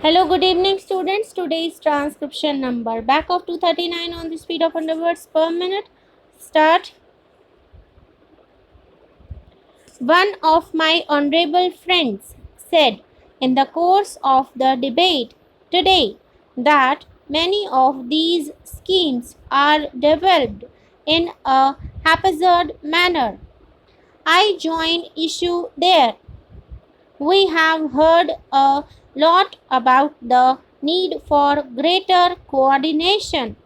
Hello, good evening, students. Today's transcription number. Back of 239 on the speed of 100 words per minute. Start. One of my honorable friends said in the course of the debate today that many of these schemes are developed in a haphazard manner. I join issue there. We have heard a lot about the need for greater coordination.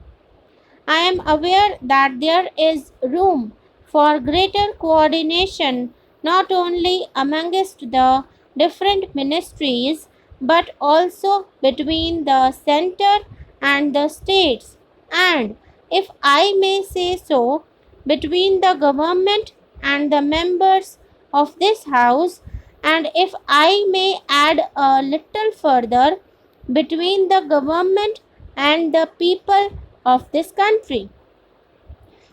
I am aware that there is room for greater coordination not only amongst the different ministries but also between the center and the states, and, if I may say so, between the government and the members of this house, and, if I may add a little further, between the government and the people of this country.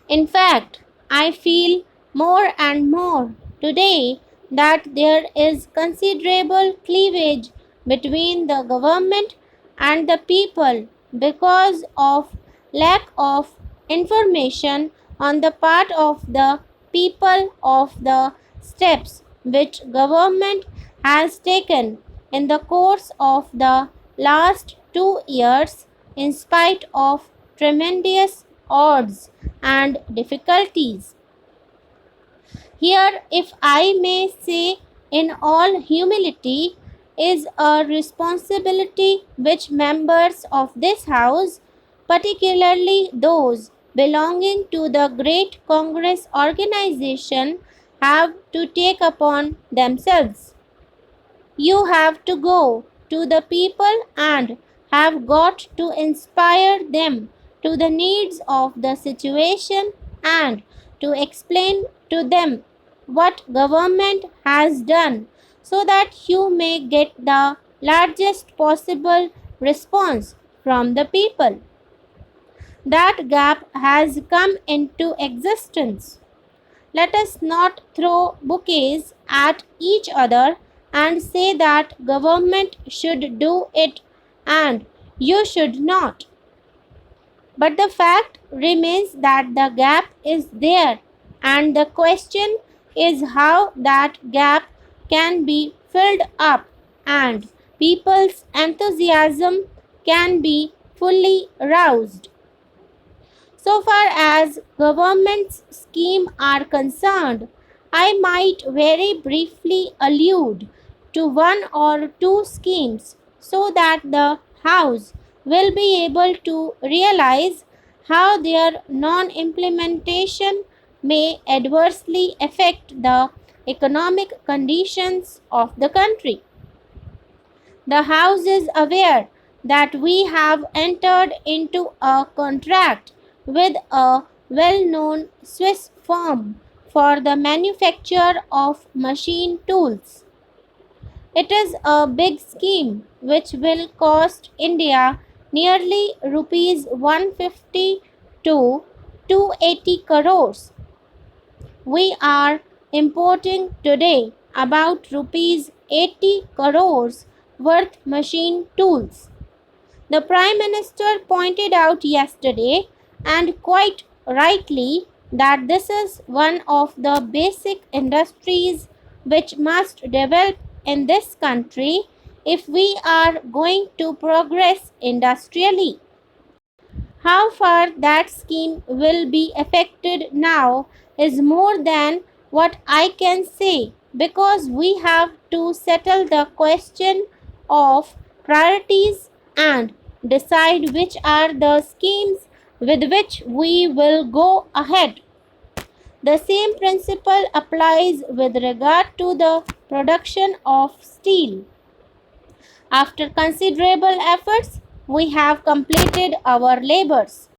In fact, I feel more and more today that there is considerable cleavage between the government and the people because of lack of information on the part of the people of the steps which government has taken in the course of the last 2 years in spite of tremendous odds and difficulties. Here, if I may say in all humility, is a responsibility which members of this house, particularly those belonging to the great Congress organization, have to take upon themselves. You have to go to the people and have got to inspire them to the needs of the situation and to explain to them what government has done so that you may get the largest possible response from the people. That gap has come into existence. Let us not throw bouquets at each other and say that government should do it and you should not. But the fact remains that the gap is there, and the question is how that gap can be filled up and people's enthusiasm can be fully roused. So far as government's scheme are concerned, I might very briefly allude to one or two schemes so that the House will be able to realize how their non-implementation may adversely affect the economic conditions of the country. The House is aware that we have entered into a contract with a well-known Swiss firm for the manufacture of machine tools. It is a big scheme which will cost India nearly rupees 150 to 280 crores. We are importing today about rupees 80 crores worth machine tools. The Prime Minister pointed out yesterday, and quite rightly, that this is one of the basic industries which must develop in this country if we are going to progress industrially. How far that scheme will be affected now is more than what I can say, because we have to settle the question of priorities and decide which are the schemes with which we will go ahead. The same principle applies with regard to the production of steel. After considerable efforts, we have completed our labors.